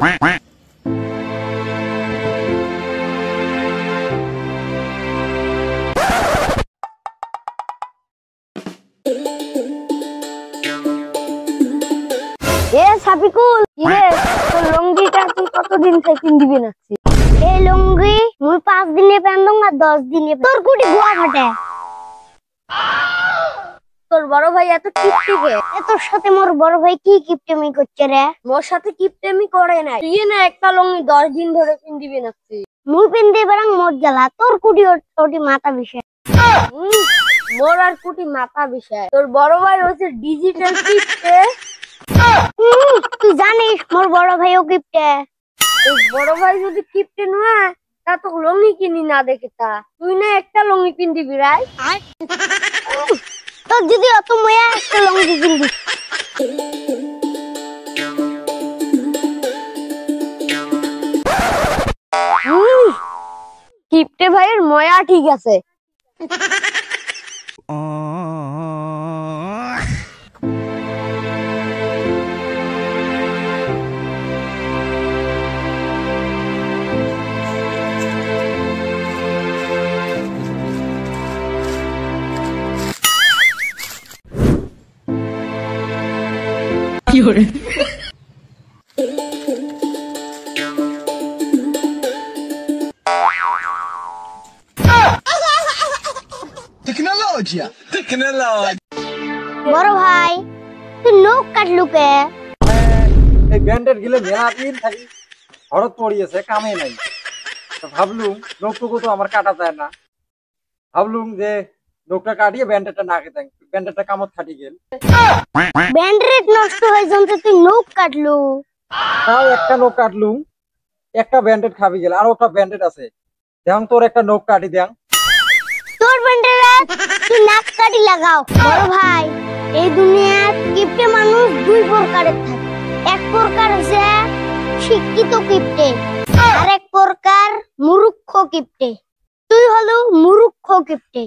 সাফিকুল লুঙ্গিটা তুই কতদিন থেকে দিবি না? এই লুঙ্গি মুই 5 দিনে পেন্দং না 10 দিনে। তোর কুটি গোয়া ফাটে। তোর বড় ভাই এত কিপটিকে, তোর সাথে মোর বড় ভাই কি কিপটেমি করছে রে? মোর সাথে কিপটেমি করে নাই, তুই না একটা লুঙ্গি 10 দিন ধরে পিন্দিবি না। মুই পিন্দি বরং মোর জ্বালা, তোর কুটি ওটি মাথা বিষয়। মোর আর কুটি মাথা বিষয়। তোর বড় ভাই হচ্ছে ডিজিটাল কিপটে। তুই জানিস মোর বড় ভাইও কিপটে। তোর বড় ভাই যদি কিপটে নয় তা তো লুঙ্গি কিনি না দেখে তা। তুই না একটা লুঙ্গি পিন্দিবি রাই। তোর যদি অত ময়া একটা লুঙ্গি কিনবি। কিপটে ভাইয়ের ময়া ঠিক আছে। বড় ভাই তুই নখ কাটলু কে? এই ব্যান্ডেড গিলে মেলা দিন থাকি হঠাৎ পড়িয়েছে, কামে নাই। তো ভাবলুম নখটুকু তো আমার কাটা যায় না, ভাবলুম যে নখটা কাটিয়ে ব্যান্ডেডটা নাকে দেন, ব্যান্ডেডটা কামত খাটি গেল। ব্যান্ডেড নষ্ট হয়ে যাচ্ছে তুই নখ কাটলু? তাও একটা নখ কাটলুম, একটা ব্যান্ডেড খাবি গেল, আর একটা ব্যান্ডেড আছে। দেখ তোর একটা নখ কাটি দেন। তোর ব্যান্ডেড তুই নাক কাটি লাগাও। বড় ভাই এই দুনিয়ায় কিপটে মানুষ দুই প্রকারের থাকে। এক প্রকার হচ্ছে শিক্ষিত কিপটে, আর এক প্রকার মূর্খ কিপটে। তুই হলো মূর্খ কিপটে।